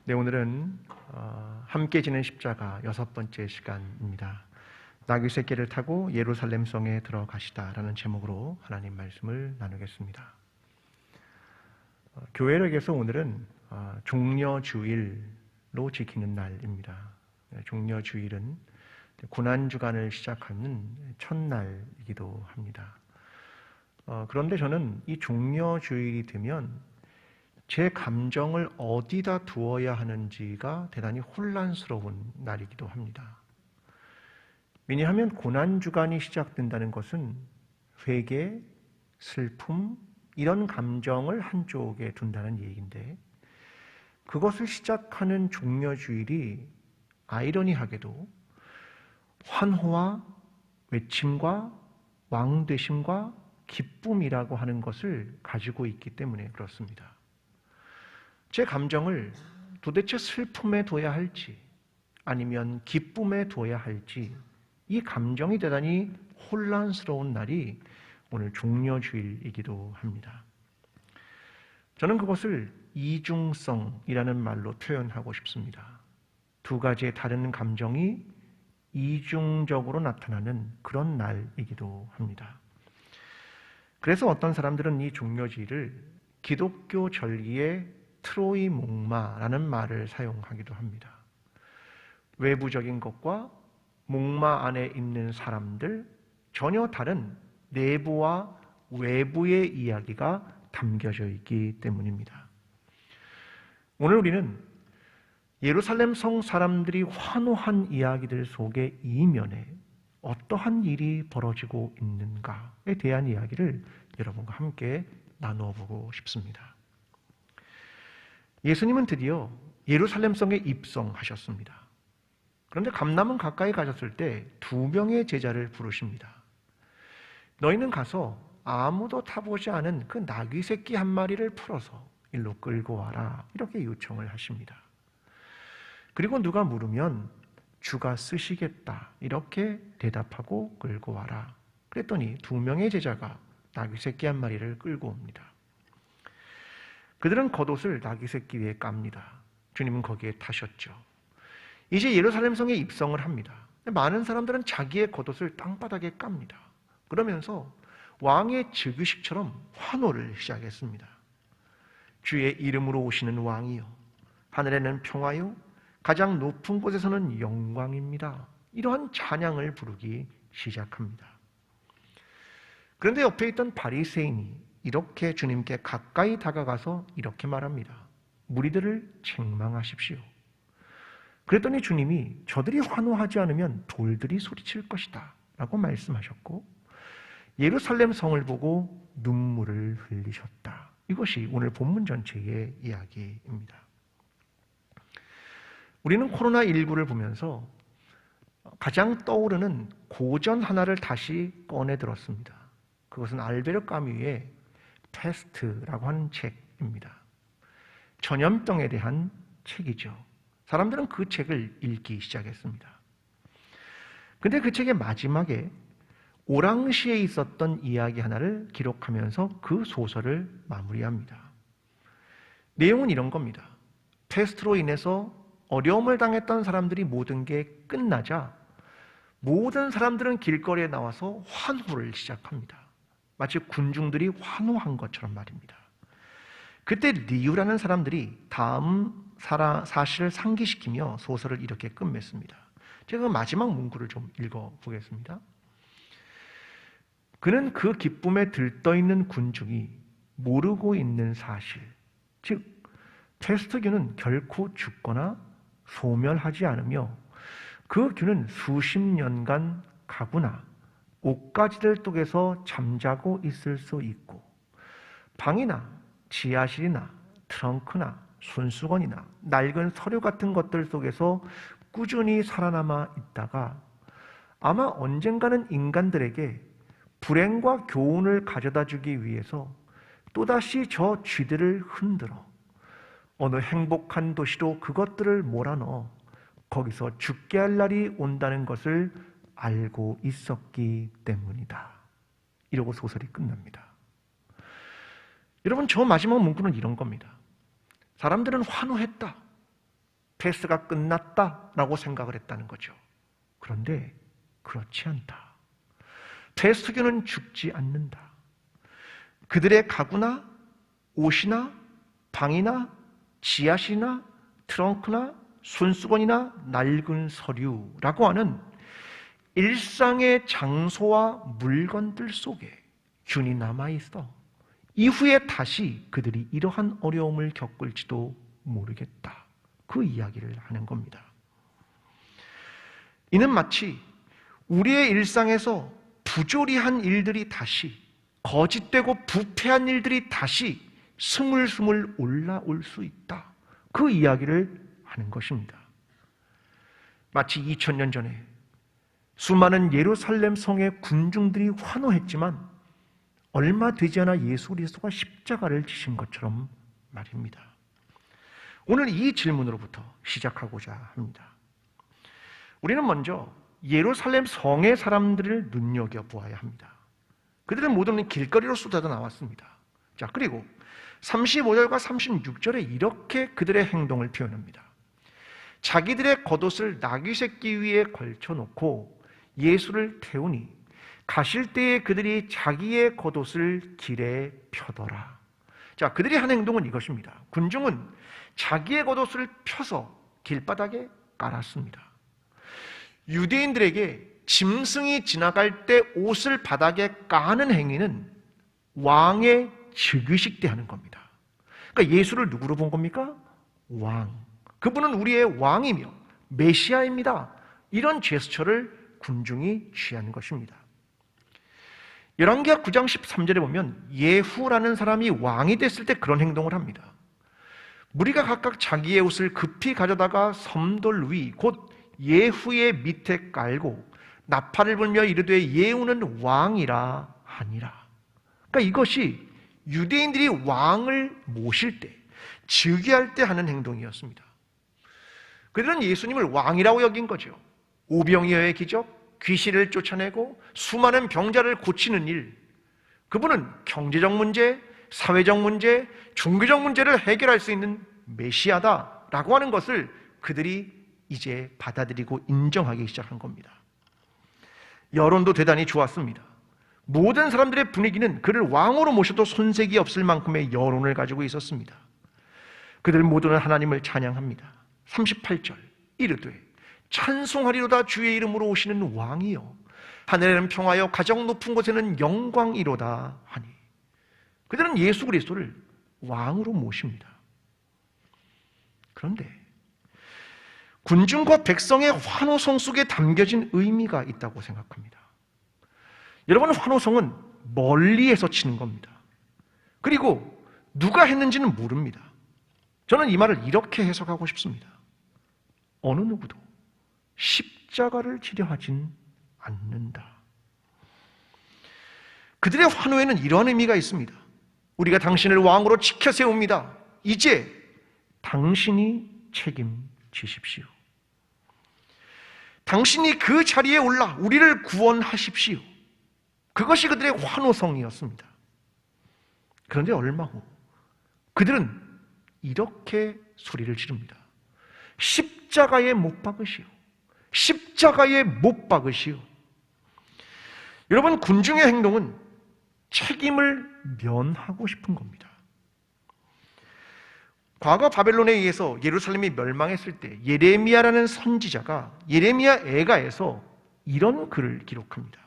네, 오늘은 함께 지는 십자가 6번째 시간입니다. 나귀 새끼를 타고 예루살렘 성에 들어가시다라는 제목으로 하나님 말씀을 나누겠습니다. 교회력에서 오늘은 종려주일로 지키는 날입니다. 종려주일은 고난주간을 시작하는 첫날이기도 합니다. 그런데 저는 이 종려주일이 되면 제 감정을 어디다 두어야 하는지가 대단히 혼란스러운 날이기도 합니다. 왜냐하면 고난주간이 시작된다는 것은 회개, 슬픔, 이런 감정을 한쪽에 둔다는 얘기인데, 그것을 시작하는 종려주일이 아이러니하게도 환호와 외침과 왕되심과 기쁨이라고 하는 것을 가지고 있기 때문에 그렇습니다. 제 감정을 도대체 슬픔에 둬야 할지 아니면 기쁨에 둬야 할지, 이 감정이 대단히 혼란스러운 날이 오늘 종려주일이기도 합니다. 저는 그것을 이중성이라는 말로 표현하고 싶습니다. 두 가지의 다른 감정이 이중적으로 나타나는 그런 날이기도 합니다. 그래서 어떤 사람들은 이 종려주일을 기독교 절기의 트로이 목마라는 말을 사용하기도 합니다. 외부적인 것과 목마 안에 있는 사람들, 전혀 다른 내부와 외부의 이야기가 담겨져 있기 때문입니다. 오늘 우리는 예루살렘 성 사람들이 환호한 이야기들 속의 이면에 어떠한 일이 벌어지고 있는가에 대한 이야기를 여러분과 함께 나누어 보고 싶습니다. 예수님은 드디어 예루살렘 성에 입성하셨습니다. 그런데 감람원 가까이 가셨을 때 2명의 제자를 부르십니다. 너희는 가서 아무도 타보지 않은 그 나귀 새끼 한 마리를 풀어서 일로 끌고 와라, 이렇게 요청을 하십니다. 그리고 누가 물으면 주가 쓰시겠다, 이렇게 대답하고 끌고 와라. 그랬더니 2명의 제자가 나귀 새끼 한 마리를 끌고 옵니다. 그들은 겉옷을 나귀 새끼 위에 깝니다. 주님은 거기에 타셨죠. 이제 예루살렘 성에 입성을 합니다. 많은 사람들은 자기의 겉옷을 땅바닥에 깝니다. 그러면서 왕의 즉위식처럼 환호를 시작했습니다. 주의 이름으로 오시는 왕이요, 하늘에는 평화요, 가장 높은 곳에서는 영광입니다. 이러한 찬양을 부르기 시작합니다. 그런데 옆에 있던 바리새인이 이렇게 주님께 가까이 다가가서 이렇게 말합니다. 무리들을 책망하십시오. 그랬더니 주님이 저들이 환호하지 않으면 돌들이 소리칠 것이다 라고 말씀하셨고, 예루살렘 성을 보고 눈물을 흘리셨다. 이것이 오늘 본문 전체의 이야기입니다. 우리는 코로나19를 보면서 가장 떠오르는 고전 하나를 다시 꺼내 들었습니다. 그것은 알베르 까뮈의 패스트라고 하는 책입니다. 전염병에 대한 책이죠. 사람들은 그 책을 읽기 시작했습니다. 근데 그 책의 마지막에 오랑시에 있었던 이야기 하나를 기록하면서 그 소설을 마무리합니다. 내용은 이런 겁니다. 패스트로 인해서 어려움을 당했던 사람들이 모든 게 끝나자 모든 사람들은 길거리에 나와서 환호를 시작합니다. 마치 군중들이 환호한 것처럼 말입니다. 그때 리우라는 사람들이 다음 사실을 상기시키며 소설을 이렇게 끝맺습니다. 제가 그 마지막 문구를 좀 읽어보겠습니다. 그는 그 기쁨에 들떠있는 군중이 모르고 있는 사실, 즉 패스트균은 결코 죽거나 소멸하지 않으며 그 균은 수십 년간 가구나 옷가지들 속에서 잠자고 있을 수 있고, 방이나 지하실이나 트렁크나 손수건이나 낡은 서류 같은 것들 속에서 꾸준히 살아남아 있다가 아마 언젠가는 인간들에게 불행과 교훈을 가져다 주기 위해서 또다시 저 쥐들을 흔들어 어느 행복한 도시로 그것들을 몰아넣어 거기서 죽게 할 날이 온다는 것을 알고 있었기 때문이다. 이러고 소설이 끝납니다. 여러분, 저 마지막 문구는 이런 겁니다. 사람들은 환호했다. 테스트가 끝났다라고 생각을 했다는 거죠. 그런데 그렇지 않다. 페스토교는 죽지 않는다. 그들의 가구나 옷이나 방이나 지하실이나 트렁크나 손수건이나 낡은 서류라고 하는 일상의 장소와 물건들 속에 균이 남아있어 이후에 다시 그들이 이러한 어려움을 겪을지도 모르겠다. 그 이야기를 하는 겁니다. 이는 마치 우리의 일상에서 부조리한 일들이 다시, 거짓되고 부패한 일들이 다시 스물스물 올라올 수 있다. 그 이야기를 하는 것입니다. 마치 2000년 전에 수많은 예루살렘 성의 군중들이 환호했지만 얼마 되지 않아 예수 그리스도가 십자가를 지신 것처럼 말입니다. 오늘 이 질문으로부터 시작하고자 합니다. 우리는 먼저 예루살렘 성의 사람들을 눈여겨보아야 합니다. 그들은 모두는 길거리로 쏟아져 나왔습니다. 자, 그리고 35절과 36절에 이렇게 그들의 행동을 표현합니다. 자기들의 겉옷을 나귀 새끼 위에 걸쳐놓고 예수를 태우니 가실 때에 그들이 자기의 겉옷을 길에 펴더라. 자, 그들이 한 행동은 이것입니다. 군중은 자기의 겉옷을 펴서 길바닥에 깔았습니다. 유대인들에게 짐승이 지나갈 때 옷을 바닥에 까는 행위는 왕의 즉위식 때 하는 겁니다. 그러니까 예수를 누구로 본 겁니까? 왕. 그분은 우리의 왕이며 메시아입니다. 이런 제스처를 군중이 취하는 것입니다. 열왕기하 9장 13절에 보면 예후라는 사람이 왕이 됐을 때 그런 행동을 합니다. 무리가 각각 자기의 옷을 급히 가져다가 섬돌 위 곧 예후의 밑에 깔고 나팔을 불며 이르되 예후는 왕이라 하니라. 그러니까 이것이 유대인들이 왕을 모실 때, 즉위할 때 하는 행동이었습니다. 그들은 예수님을 왕이라고 여긴 거죠. 오병이어의 기적, 귀신을 쫓아내고 수많은 병자를 고치는 일, 그분은 경제적 문제, 사회적 문제, 종교적 문제를 해결할 수 있는 메시아다라고 하는 것을 그들이 이제 받아들이고 인정하기 시작한 겁니다. 여론도 대단히 좋았습니다. 모든 사람들의 분위기는 그를 왕으로 모셔도 손색이 없을 만큼의 여론을 가지고 있었습니다. 그들 모두는 하나님을 찬양합니다. 38절 이르되 찬송하리로다 주의 이름으로 오시는 왕이여 하늘에는 평화여 가장 높은 곳에는 영광이로다 하니 그들은 예수 그리스도를 왕으로 모십니다. 그런데 군중과 백성의 환호성 속에 담겨진 의미가 있다고 생각합니다. 여러분, 환호성은 멀리에서 치는 겁니다. 그리고 누가 했는지는 모릅니다. 저는 이 말을 이렇게 해석하고 싶습니다. 어느 누구도 십자가를 지려 하진 않는다. 그들의 환호에는 이런 의미가 있습니다. 우리가 당신을 왕으로 지켜 세웁니다. 이제 당신이 책임지십시오. 당신이 그 자리에 올라 우리를 구원하십시오. 그것이 그들의 환호성이었습니다. 그런데 얼마 후 그들은 이렇게 소리를 지릅니다. 십자가에 못 박으시오. 십자가에 못 박으시오. 여러분, 군중의 행동은 책임을 면하고 싶은 겁니다. 과거 바벨론에 의해서 예루살렘이 멸망했을 때 예레미야라는 선지자가 예레미야 애가에서 이런 글을 기록합니다.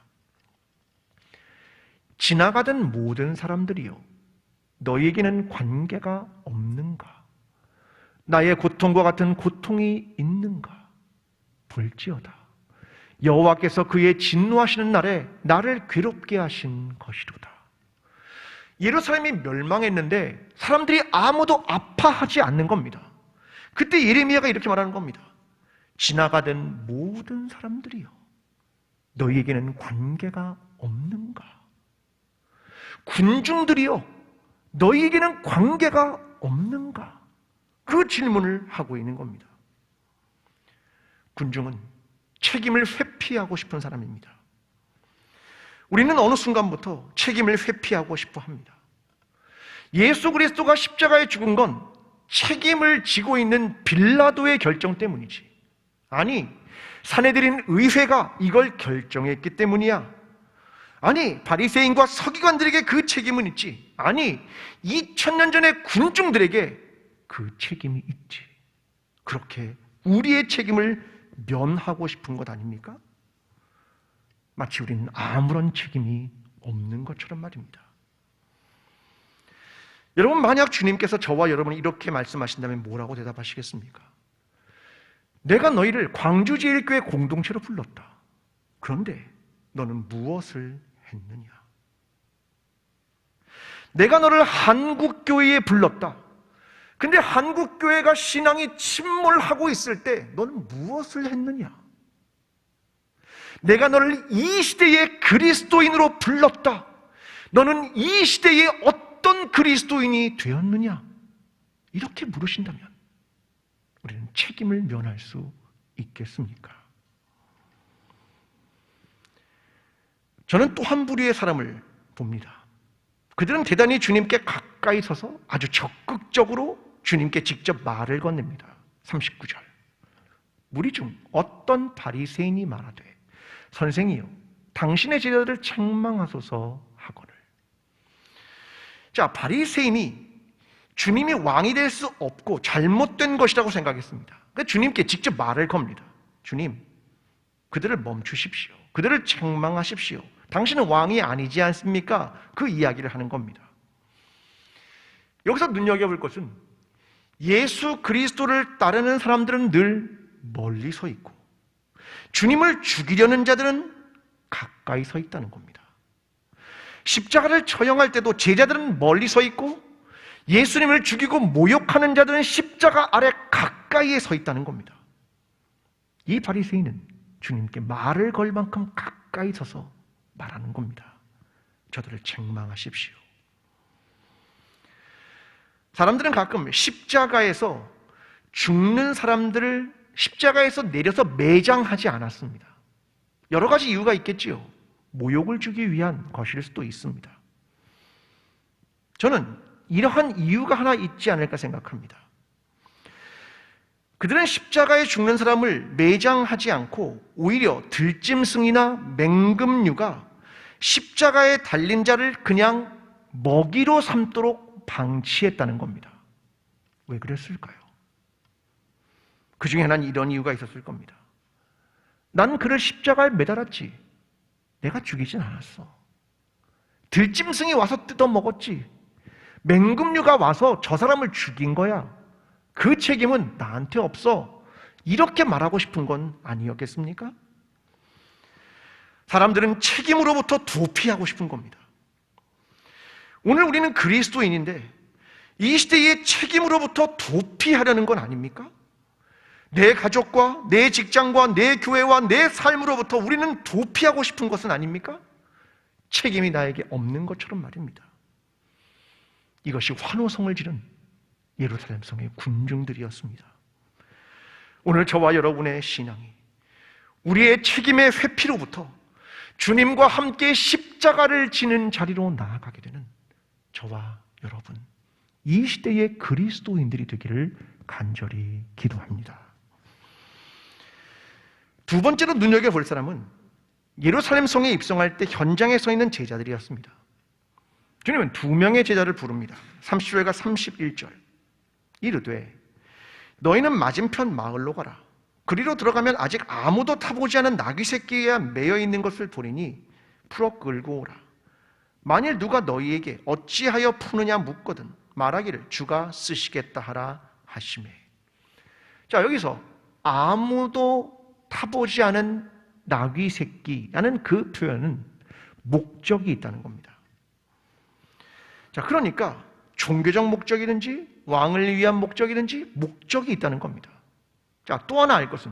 지나가던 모든 사람들이여 너희에게는 관계가 없는가? 나의 고통과 같은 고통이 있는가? 볼지어다 여호와께서 그의 진노하시는 날에 나를 괴롭게 하신 것이로다. 예루살렘이 멸망했는데 사람들이 아무도 아파하지 않는 겁니다. 그때 예레미야가 이렇게 말하는 겁니다. 지나가던 모든 사람들이여 너희에게는 관계가 없는가? 군중들이여 너희에게는 관계가 없는가? 그 질문을 하고 있는 겁니다. 군중은 책임을 회피하고 싶은 사람입니다. 우리는 어느 순간부터 책임을 회피하고 싶어 합니다. 예수 그리스도가 십자가에 죽은 건 책임을 지고 있는 빌라도의 결정 때문이지. 아니, 산헤드린 의회가 이걸 결정했기 때문이야. 아니, 바리새인과 서기관들에게 그 책임은 있지. 아니, 2000년 전의 군중들에게 그 책임이 있지. 그렇게 우리의 책임을 면하고 싶은 것 아닙니까? 마치 우리는 아무런 책임이 없는 것처럼 말입니다. 여러분, 만약 주님께서 저와 여러분이 이렇게 말씀하신다면 뭐라고 대답하시겠습니까? 내가 너희를 광주제일교회 공동체로 불렀다. 그런데 너는 무엇을 했느냐? 내가 너를 한국교회에 불렀다. 근데 한국교회가 신앙이 침몰하고 있을 때 너는 무엇을 했느냐? 내가 너를 이 시대의 그리스도인으로 불렀다. 너는 이 시대의 어떤 그리스도인이 되었느냐? 이렇게 물으신다면 우리는 책임을 면할 수 있겠습니까? 저는 또 한 부류의 사람을 봅니다. 그들은 대단히 주님께 가까이 서서 아주 적극적으로 주님께 직접 말을 건넵니다. 39절. 무리 중 어떤 바리새인이 말하되 선생이요 당신의 제자들을 책망하소서 하거늘. 자, 바리새인이 주님이 왕이 될 수 없고 잘못된 것이라고 생각했습니다. 그러니까 주님께 직접 말을 겁니다. 주님, 그들을 멈추십시오. 그들을 책망하십시오. 당신은 왕이 아니지 않습니까? 그 이야기를 하는 겁니다. 여기서 눈여겨볼 것은 예수 그리스도를 따르는 사람들은 늘 멀리 서 있고 주님을 죽이려는 자들은 가까이 서 있다는 겁니다. 십자가를 처형할 때도 제자들은 멀리 서 있고 예수님을 죽이고 모욕하는 자들은 십자가 아래 가까이에 서 있다는 겁니다. 이 바리새인은 주님께 말을 걸 만큼 가까이 서서 말하는 겁니다. 저들을 책망하십시오. 사람들은 가끔 십자가에서 죽는 사람들을 십자가에서 내려서 매장하지 않았습니다. 여러 가지 이유가 있겠지요. 모욕을 주기 위한 것일 수도 있습니다. 저는 이러한 이유가 하나 있지 않을까 생각합니다. 그들은 십자가에 죽는 사람을 매장하지 않고 오히려 들짐승이나 맹금류가 십자가에 달린 자를 그냥 먹이로 삼도록 방치했다는 겁니다. 왜 그랬을까요? 그 중에 하나는 이런 이유가 있었을 겁니다. 난 그를 십자가에 매달았지. 내가 죽이진 않았어. 들짐승이 와서 뜯어먹었지. 맹금류가 와서 저 사람을 죽인 거야. 그 책임은 나한테 없어. 이렇게 말하고 싶은 건 아니었겠습니까? 사람들은 책임으로부터 도피하고 싶은 겁니다. 오늘 우리는 그리스도인인데 이 시대의 책임으로부터 도피하려는 건 아닙니까? 내 가족과 내 직장과 내 교회와 내 삶으로부터 우리는 도피하고 싶은 것은 아닙니까? 책임이 나에게 없는 것처럼 말입니다. 이것이 환호성을 지른 예루살렘 성의 군중들이었습니다. 오늘 저와 여러분의 신앙이 우리의 책임의 회피로부터 주님과 함께 십자가를 지는 자리로 나아가게 되는 저와 여러분, 이 시대의 그리스도인들이 되기를 간절히 기도합니다. 두 번째로 눈여겨볼 사람은 예루살렘 성에 입성할 때 현장에 서 있는 제자들이었습니다. 주님은 두 명의 제자를 부릅니다. 30절과 31절. 이르되 너희는 맞은편 마을로 가라. 그리로 들어가면 아직 아무도 타보지 않은 나귀 새끼에 매여 있는 것을 보리니 풀어 끌고 오라. 만일 누가 너희에게 어찌하여 푸느냐 묻거든 말하기를 주가 쓰시겠다 하라 하시매. 자, 여기서 아무도 타보지 않은 나귀 새끼라는 그 표현은 목적이 있다는 겁니다. 자, 그러니까 종교적 목적이든지 왕을 위한 목적이든지 목적이 있다는 겁니다. 자, 또 하나 알 것은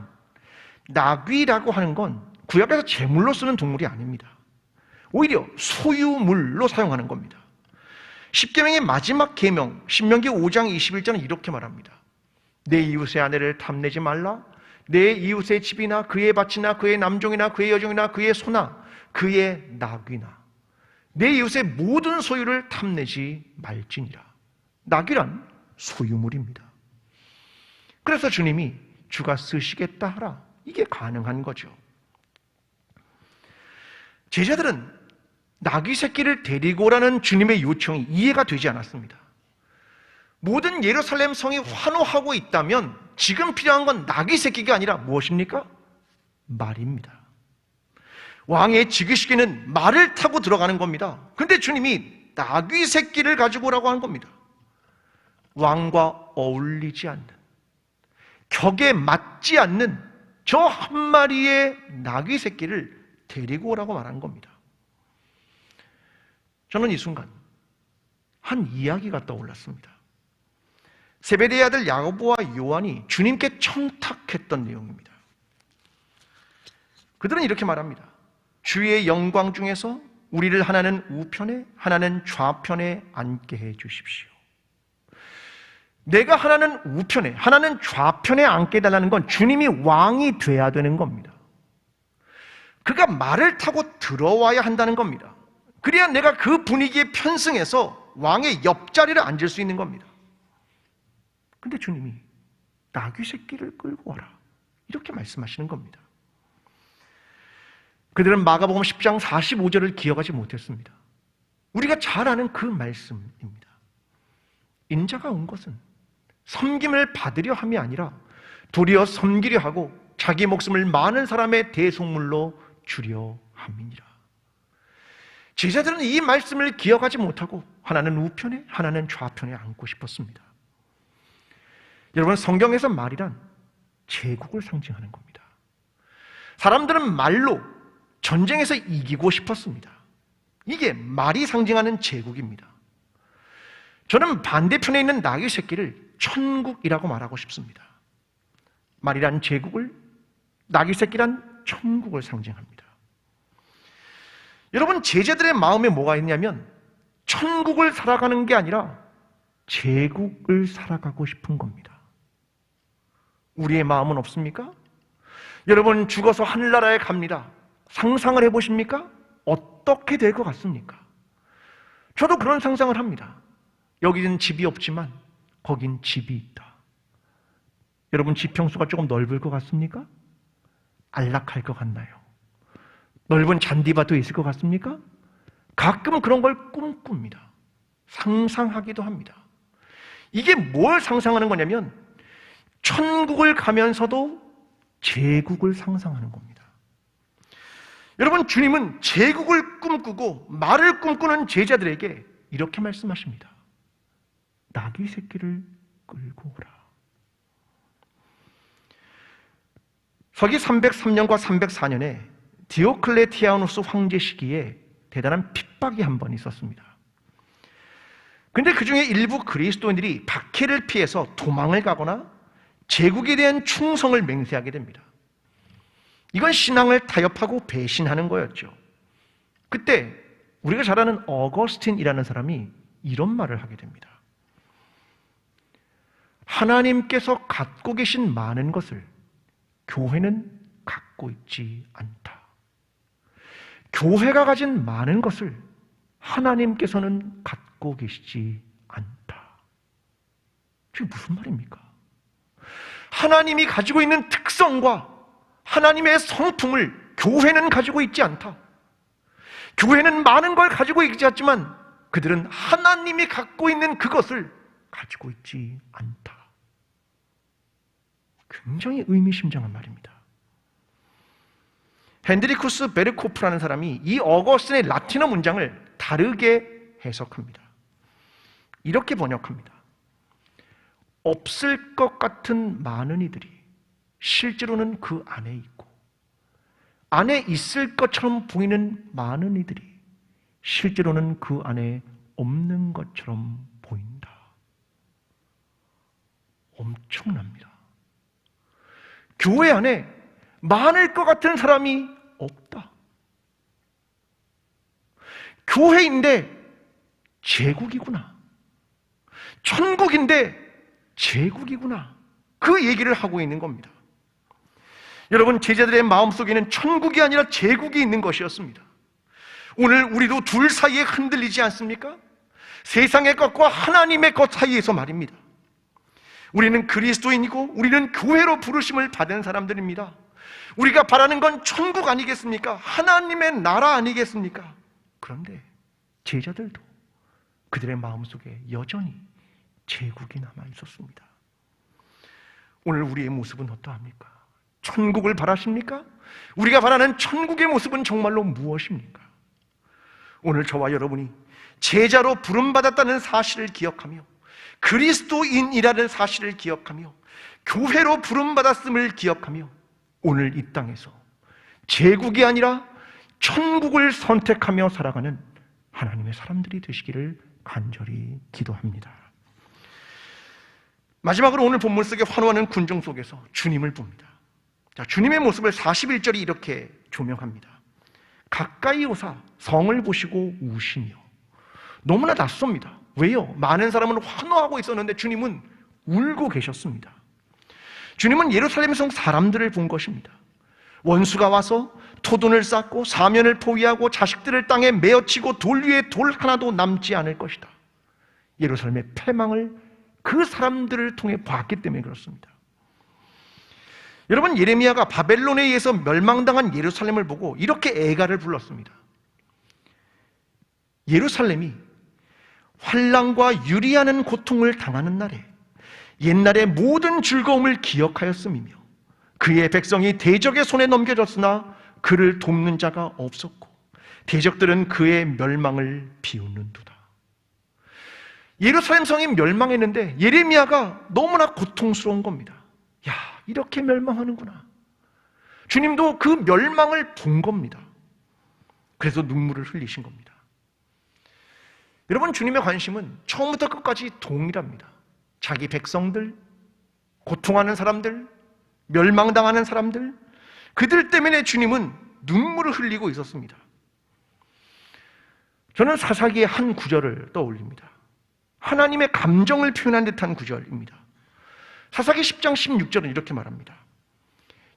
나귀라고 하는 건 구약에서 제물로 쓰는 동물이 아닙니다. 오히려 소유물로 사용하는 겁니다. 십계명의 마지막 계명 신명기 5장 21절은 이렇게 말합니다. 내 이웃의 아내를 탐내지 말라. 내 이웃의 집이나 그의 밭이나 그의 남종이나 그의 여종이나 그의 소나 그의 나귀나 내 이웃의 모든 소유를 탐내지 말지니라. 나귀란 소유물입니다. 그래서 주님이 주가 쓰시겠다 하라. 이게 가능한 거죠. 제자들은 나귀 새끼를 데리고 오라는 주님의 요청이 이해가 되지 않았습니다. 모든 예루살렘 성이 환호하고 있다면 지금 필요한 건 나귀 새끼가 아니라 무엇입니까? 말입니다. 왕의 즉위식에는 말을 타고 들어가는 겁니다. 그런데 주님이 나귀 새끼를 가지고 오라고 한 겁니다. 왕과 어울리지 않는, 격에 맞지 않는 저 한 마리의 나귀 새끼를 데리고 오라고 말한 겁니다. 저는 이 순간 한 이야기가 떠올랐습니다. 세베대의 아들 야고보와 요한이 주님께 청탁했던 내용입니다. 그들은 이렇게 말합니다. 주의 영광 중에서 우리를 하나는 우편에 하나는 좌편에 앉게 해 주십시오. 내가 하나는 우편에 하나는 좌편에 앉게 해달라는 건 주님이 왕이 돼야 되는 겁니다. 그가 말을 타고 들어와야 한다는 겁니다. 그래야 내가 그 분위기에 편승해서 왕의 옆자리를 앉을 수 있는 겁니다. 근데 주님이 나귀 새끼를 끌고 와라 이렇게 말씀하시는 겁니다. 그들은 마가복음 10장 45절을 기억하지 못했습니다. 우리가 잘 아는 그 말씀입니다. 인자가 온 것은 섬김을 받으려 함이 아니라 도리어 섬기려 하고 자기 목숨을 많은 사람의 대속물로 주려 함이니라. 제자들은 이 말씀을 기억하지 못하고 하나는 우편에 하나는 좌편에 앉고 싶었습니다. 여러분, 성경에서 말이란 제국을 상징하는 겁니다. 사람들은 말로 전쟁에서 이기고 싶었습니다. 이게 말이 상징하는 제국입니다. 저는 반대편에 있는 나귀 새끼를 천국이라고 말하고 싶습니다. 말이란 제국을, 나귀 새끼란 천국을 상징합니다. 여러분, 제자들의 마음에 뭐가 있냐면 천국을 살아가는 게 아니라 제국을 살아가고 싶은 겁니다. 우리의 마음은 없습니까? 여러분, 죽어서 하늘나라에 갑니다. 상상을 해보십니까? 어떻게 될 것 같습니까? 저도 그런 상상을 합니다. 여기는 집이 없지만 거긴 집이 있다. 여러분, 집 평수가 조금 넓을 것 같습니까? 안락할 것 같나요? 넓은 잔디밭도 있을 것 같습니까? 가끔 그런 걸 꿈꿉니다. 상상하기도 합니다. 이게 뭘 상상하는 거냐면 천국을 가면서도 제국을 상상하는 겁니다. 여러분, 주님은 제국을 꿈꾸고 말을 꿈꾸는 제자들에게 이렇게 말씀하십니다. 나귀 새끼를 끌고 오라. 서기 303년과 304년에 디오클레티아누스 황제 시기에 대단한 핍박이 한 번 있었습니다. 그런데 그 중에 일부 그리스도인들이 박해를 피해서 도망을 가거나 제국에 대한 충성을 맹세하게 됩니다. 이건 신앙을 타협하고 배신하는 거였죠. 그때 우리가 잘 아는 어거스틴이라는 사람이 이런 말을 하게 됩니다. 하나님께서 갖고 계신 많은 것을 교회는 갖고 있지 않다. 교회가 가진 많은 것을 하나님께서는 갖고 계시지 않다. 이게 무슨 말입니까? 하나님이 가지고 있는 특성과 하나님의 성품을 교회는 가지고 있지 않다. 교회는 많은 걸 가지고 있지 않지만 그들은 하나님이 갖고 있는 그것을 가지고 있지 않다. 굉장히 의미심장한 말입니다. 헨드리쿠스 베르코프라는 사람이 이 어거스틴의 라틴어 문장을 다르게 해석합니다. 이렇게 번역합니다. 없을 것 같은 많은 이들이 실제로는 그 안에 있고, 안에 있을 것처럼 보이는 많은 이들이 실제로는 그 안에 없는 것처럼 보인다. 엄청납니다. 교회 안에 많을 것 같은 사람이 없다. 교회인데 제국이구나. 천국인데 제국이구나. 그 얘기를 하고 있는 겁니다. 여러분, 제자들의 마음속에는 천국이 아니라 제국이 있는 것이었습니다. 오늘 우리도 둘 사이에 흔들리지 않습니까? 세상의 것과 하나님의 것 사이에서 말입니다. 우리는 그리스도인이고 우리는 교회로 부르심을 받은 사람들입니다. 우리가 바라는 건 천국 아니겠습니까? 하나님의 나라 아니겠습니까? 그런데 제자들도 그들의 마음속에 여전히 제국이 남아 있었습니다. 오늘 우리의 모습은 어떠합니까? 천국을 바라십니까? 우리가 바라는 천국의 모습은 정말로 무엇입니까? 오늘 저와 여러분이 제자로 부름받았다는 사실을 기억하며 그리스도인이라는 사실을 기억하며 교회로 부름받았음을 기억하며 오늘 이 땅에서 제국이 아니라 천국을 선택하며 살아가는 하나님의 사람들이 되시기를 간절히 기도합니다. 마지막으로 오늘 본문 속에 환호하는 군중 속에서 주님을 봅니다. 자, 주님의 모습을 41절이 이렇게 조명합니다. 가까이 오사 성을 보시고 우시며. 너무나 낯섭니다. 왜요? 많은 사람은 환호하고 있었는데 주님은 울고 계셨습니다. 주님은 예루살렘 성 사람들을 본 것입니다. 원수가 와서 토둔을 쌓고 사면을 포위하고 자식들을 땅에 메어치고 돌 위에 돌 하나도 남지 않을 것이다. 예루살렘의 패망을 그 사람들을 통해 봤기 때문에 그렇습니다. 여러분, 예레미야가 바벨론에 의해서 멸망당한 예루살렘을 보고 이렇게 애가를 불렀습니다. 예루살렘이 환난과 유리하는 고통을 당하는 날에 옛날의 모든 즐거움을 기억하였음이며 그의 백성이 대적의 손에 넘겨졌으나 그를 돕는 자가 없었고 대적들은 그의 멸망을 비웃는도다. 예루살렘 성이 멸망했는데 예레미야가 너무나 고통스러운 겁니다. 야, 이렇게 멸망하는구나. 주님도 그 멸망을 본 겁니다. 그래서 눈물을 흘리신 겁니다. 여러분, 주님의 관심은 처음부터 끝까지 동일합니다. 자기 백성들, 고통하는 사람들, 멸망당하는 사람들, 그들 때문에 주님은 눈물을 흘리고 있었습니다. 저는 사사기의 한 구절을 떠올립니다. 하나님의 감정을 표현한 듯한 구절입니다. 사사기 10장 16절은 이렇게 말합니다.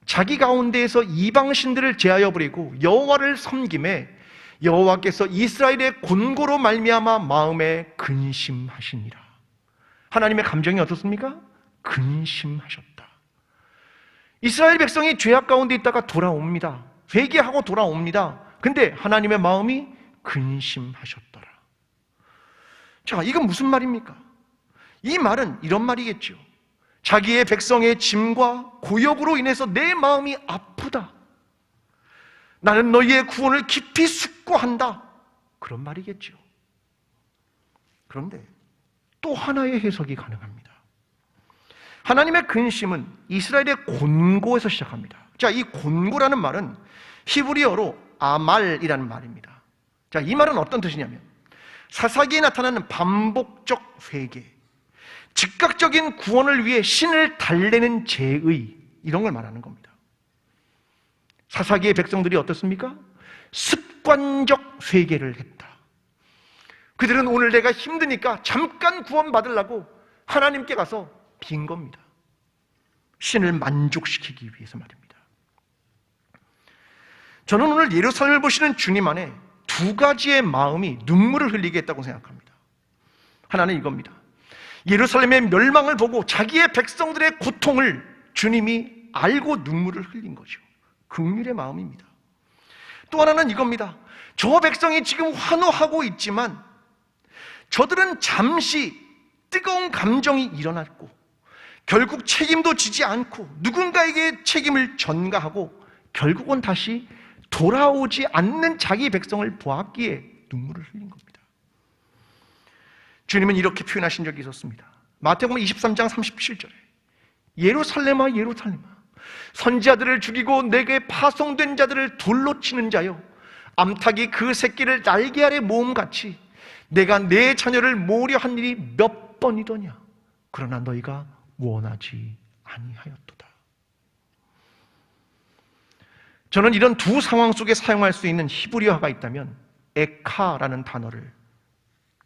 자기 가운데에서 이방신들을 제하여 버리고 여호와를 섬김에 여호와께서 이스라엘의 곤고로 말미암아 마음에 근심하시니라. 하나님의 감정이 어떻습니까? 근심하셨다. 이스라엘 백성이 죄악 가운데 있다가 돌아옵니다. 회개하고 돌아옵니다. 근데 하나님의 마음이 근심하셨더라. 자, 이건 무슨 말입니까? 이 말은 이런 말이겠죠. 자기의 백성의 짐과 고역으로 인해서 내 마음이 아프다. 나는 너희의 구원을 깊이 숙고한다. 그런 말이겠죠. 그런데 또 하나의 해석이 가능합니다. 하나님의 근심은 이스라엘의 곤고에서 시작합니다. 자, 이 곤고라는 말은 히브리어로 아말이라는 말입니다. 자, 이 말은 어떤 뜻이냐면 사사기에 나타나는 반복적 회개, 즉각적인 구원을 위해 신을 달래는 제의, 이런 걸 말하는 겁니다. 사사기의 백성들이 어떻습니까? 습관적 회개를 했다. 그들은 오늘 내가 힘드니까 잠깐 구원받으려고 하나님께 가서 빈 겁니다. 신을 만족시키기 위해서 말입니다. 저는 오늘 예루살렘을 보시는 주님 안에 두 가지의 마음이 눈물을 흘리게 했다고 생각합니다. 하나는 이겁니다. 예루살렘의 멸망을 보고 자기의 백성들의 고통을 주님이 알고 눈물을 흘린 거죠. 긍휼의 마음입니다. 또 하나는 이겁니다. 저 백성이 지금 환호하고 있지만 저들은 잠시 뜨거운 감정이 일어났고 결국 책임도 지지 않고 누군가에게 책임을 전가하고 결국은 다시 돌아오지 않는 자기 백성을 보았기에 눈물을 흘린 겁니다. 주님은 이렇게 표현하신 적이 있었습니다. 마태복음 23장 37절에 예루살렘아 예루살렘아 선지자들을 죽이고 내게 파송된 자들을 돌로 치는 자여, 암탉이 그 새끼를 날개 아래 모음같이 내가 내 자녀를 모으려 한 일이 몇 번이더냐. 그러나 너희가 원하지 아니하였도다. 저는 이런 두 상황 속에 사용할 수 있는 히브리어가 있다면 에카라는 단어를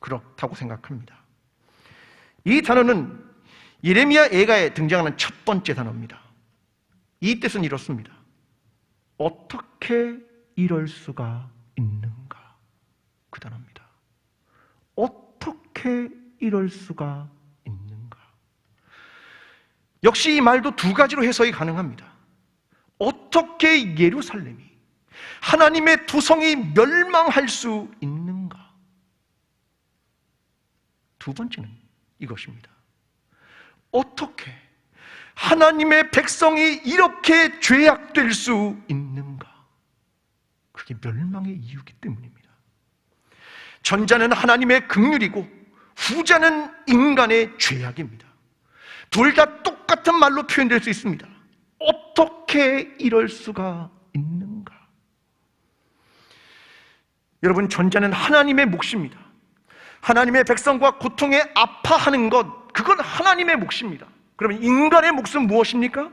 그렇다고 생각합니다. 이 단어는 예레미야 애가에 등장하는 첫 번째 단어입니다. 이 뜻은 이렇습니다. 어떻게 이럴 수가 있는가? 그 단어입니다. 어떻게 이럴 수가 있는가? 역시 이 말도 두 가지로 해석이 가능합니다. 어떻게 예루살렘이, 하나님의 도성이 멸망할 수 있는가? 두 번째는 이것입니다. 어떻게 하나님의 백성이 이렇게 죄악될 수 있는가? 그게 멸망의 이유이기 때문입니다. 전자는 하나님의 긍휼이고 후자는 인간의 죄악입니다. 둘 다 똑같은 말로 표현될 수 있습니다. 어떻게 이럴 수가 있는가? 여러분, 전자는 하나님의 몫입니다. 하나님의 백성과 고통에 아파하는 것, 그건 하나님의 몫입니다. 그러면 인간의 몫은 무엇입니까?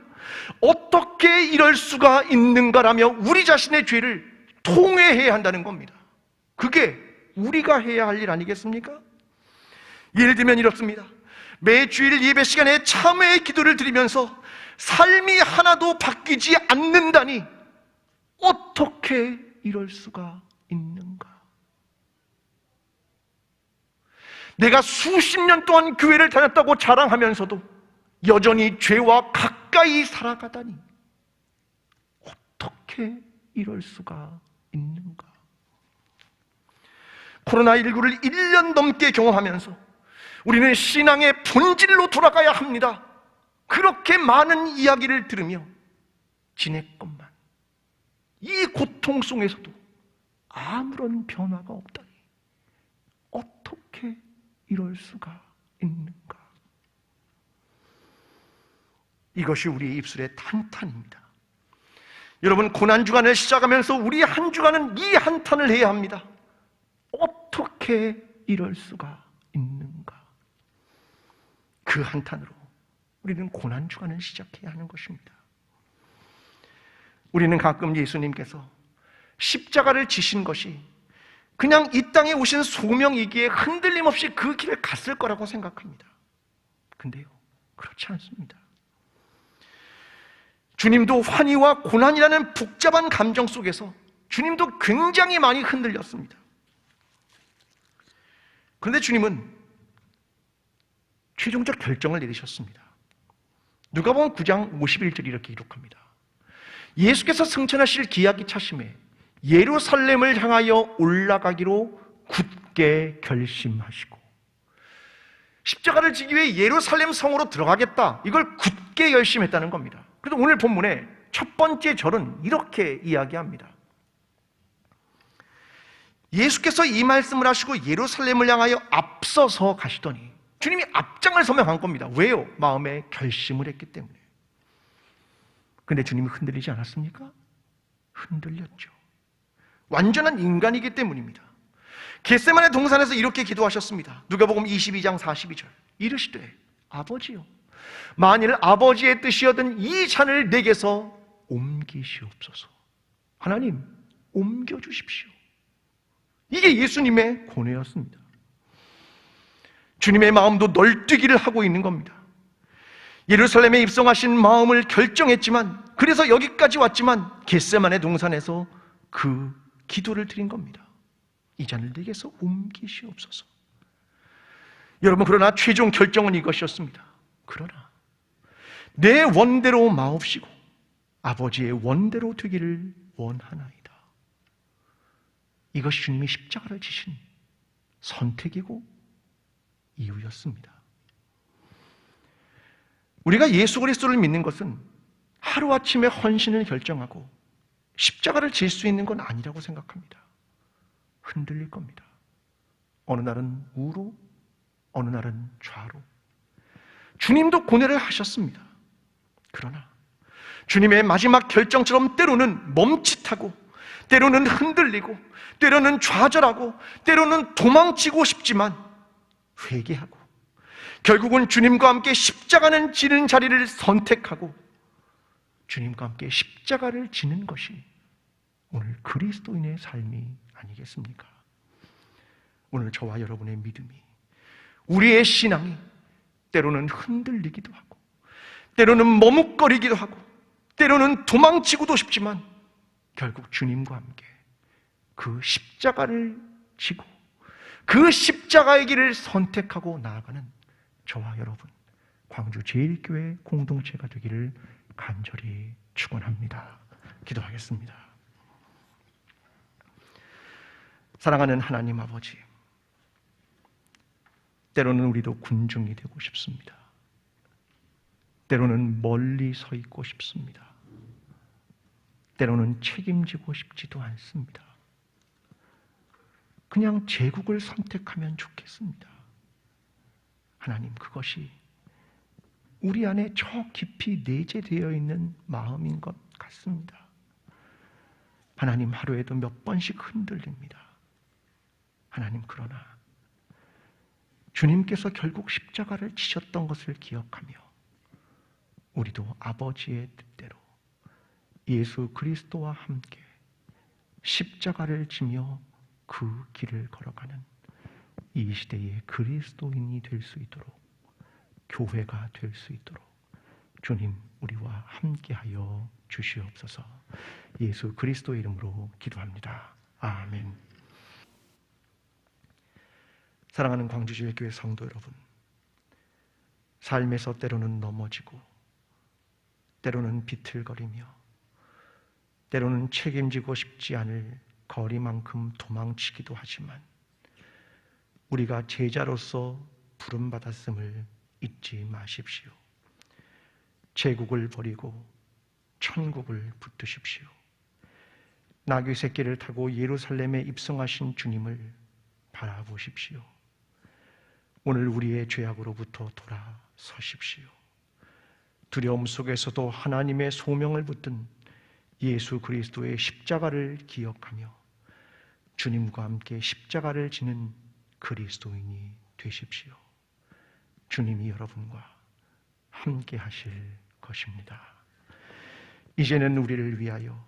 어떻게 이럴 수가 있는가라며 우리 자신의 죄를 통회해야 한다는 겁니다. 그게 우리가 해야 할 일 아니겠습니까? 예를 들면 이렇습니다. 매 주일 예배 시간에 참회의 기도를 드리면서 삶이 하나도 바뀌지 않는다니 어떻게 이럴 수가 있는가? 내가 수십 년 동안 교회를 다녔다고 자랑하면서도 여전히 죄와 가까이 살아가다니 어떻게 이럴 수가 있는가? 코로나19를 1년 넘게 경험하면서 우리는 신앙의 본질로 돌아가야 합니다. 그렇게 많은 이야기를 들으며 지냈건만 이 고통 속에서도 아무런 변화가 없다니 어떻게 이럴 수가 있는가? 이것이 우리의 입술의 탄탄입니다. 여러분, 고난주간을 시작하면서 우리 한 주간은 이 한탄을 해야 합니다. 어떻게 이럴 수가 있는가? 그 한탄으로 우리는 고난주간을 시작해야 하는 것입니다. 우리는 가끔 예수님께서 십자가를 지신 것이 그냥 이 땅에 오신 소명이기에 흔들림 없이 그 길을 갔을 거라고 생각합니다. 근데요, 그렇지 않습니다. 주님도 환희와 고난이라는 복잡한 감정 속에서 주님도 굉장히 많이 흔들렸습니다. 그런데 주님은 최종적 결정을 내리셨습니다. 누가복음 9장 51절 이렇게 기록합니다. 예수께서 승천하실 기약이 차심에 예루살렘을 향하여 올라가기로 굳게 결심하시고, 십자가를 지기 위해 예루살렘 성으로 들어가겠다, 이걸 굳게 결심했다는 겁니다. 그래서 오늘 본문의 첫 번째 절은 이렇게 이야기합니다. 예수께서 이 말씀을 하시고 예루살렘을 향하여 앞서서 가시더니, 주님이 앞장을 서명한 겁니다. 왜요? 마음에 결심을 했기 때문에. 근데 주님이 흔들리지 않았습니까? 흔들렸죠. 완전한 인간이기 때문입니다. 겟세마네 동산에서 이렇게 기도하셨습니다. 누가복음 22장 42절. 이르시되 아버지요, 만일 아버지의 뜻이여든 이 잔을 내게서 옮기시옵소서. 하나님, 옮겨주십시오. 이게 예수님의 고뇌였습니다. 주님의 마음도 널뛰기를 하고 있는 겁니다. 예루살렘에 입성하신 마음을 결정했지만, 그래서 여기까지 왔지만 겟세마네 동산에서 그 기도를 드린 겁니다. 이 잔을 내게서 옮기시옵소서. 여러분, 그러나 최종 결정은 이것이었습니다. 그러나 내 원대로 마옵시고 아버지의 원대로 되기를 원하나이다. 이것이 주님이 십자가를 지신 선택이고 이유였습니다. 우리가 예수 그리스도를 믿는 것은 하루아침에 헌신을 결정하고 십자가를 질 수 있는 건 아니라고 생각합니다. 흔들릴 겁니다. 어느 날은 우로, 어느 날은 좌로. 주님도 고뇌를 하셨습니다. 그러나 주님의 마지막 결정처럼 때로는 멈칫하고, 때로는 흔들리고, 때로는 좌절하고, 때로는 도망치고 싶지만 회개하고, 결국은 주님과 함께 십자가는 지는 자리를 선택하고 주님과 함께 십자가를 지는 것이 오늘 그리스도인의 삶이 아니겠습니까? 오늘 저와 여러분의 믿음이, 우리의 신앙이 때로는 흔들리기도 하고, 때로는 머뭇거리기도 하고, 때로는 도망치고도 싶지만 결국 주님과 함께 그 십자가를 지고 그 십자가의 길을 선택하고 나아가는 저와 여러분, 광주 제1교회 공동체가 되기를 간절히 축원합니다. 기도하겠습니다. 사랑하는 하나님 아버지, 때로는 우리도 군중이 되고 싶습니다. 때로는 멀리 서 있고 싶습니다. 때로는 책임지고 싶지도 않습니다. 그냥 제국을 선택하면 좋겠습니다. 하나님, 그것이 우리 안에 저 깊이 내재되어 있는 마음인 것 같습니다. 하나님, 하루에도 몇 번씩 흔들립니다. 하나님, 그러나 주님께서 결국 십자가를 지셨던 것을 기억하며 우리도 아버지의 뜻대로 예수 그리스도와 함께 십자가를 지며 그 길을 걸어가는 이 시대의 그리스도인이 될 수 있도록, 교회가 될 수 있도록 주님 우리와 함께하여 주시옵소서. 예수 그리스도의 이름으로 기도합니다. 아멘. 사랑하는 광주제일교회 성도 여러분, 삶에서 때로는 넘어지고 때로는 비틀거리며 때로는 책임지고 싶지 않을 거리만큼 도망치기도 하지만 우리가 제자로서 부름받았음을 잊지 마십시오. 제국을 버리고 천국을 붙드십시오. 나귀 새끼를 타고 예루살렘에 입성하신 주님을 바라보십시오. 오늘 우리의 죄악으로부터 돌아서십시오. 두려움 속에서도 하나님의 소명을 붙든 예수 그리스도의 십자가를 기억하며 주님과 함께 십자가를 지는 그리스도인이 되십시오. 주님이 여러분과 함께 하실 것입니다. 이제는 우리를 위하여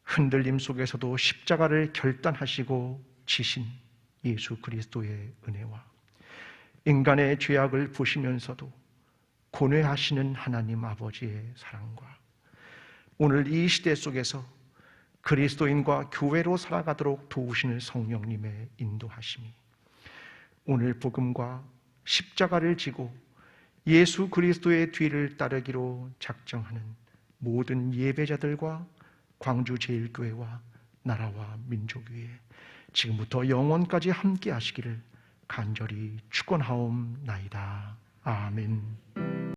흔들림 속에서도 십자가를 결단하시고 지신 예수 그리스도의 은혜와 인간의 죄악을 보시면서도 고뇌하시는 하나님 아버지의 사랑과 오늘 이 시대 속에서 그리스도인과 교회로 살아가도록 도우시는 성령님의 인도하심이 오늘 복음과 십자가를 지고 예수 그리스도의 뒤를 따르기로 작정하는 모든 예배자들과 광주 제1교회와 나라와 민족 위에 지금부터 영원까지 함께 하시기를 간절히 축원하옵나이다. 아멘.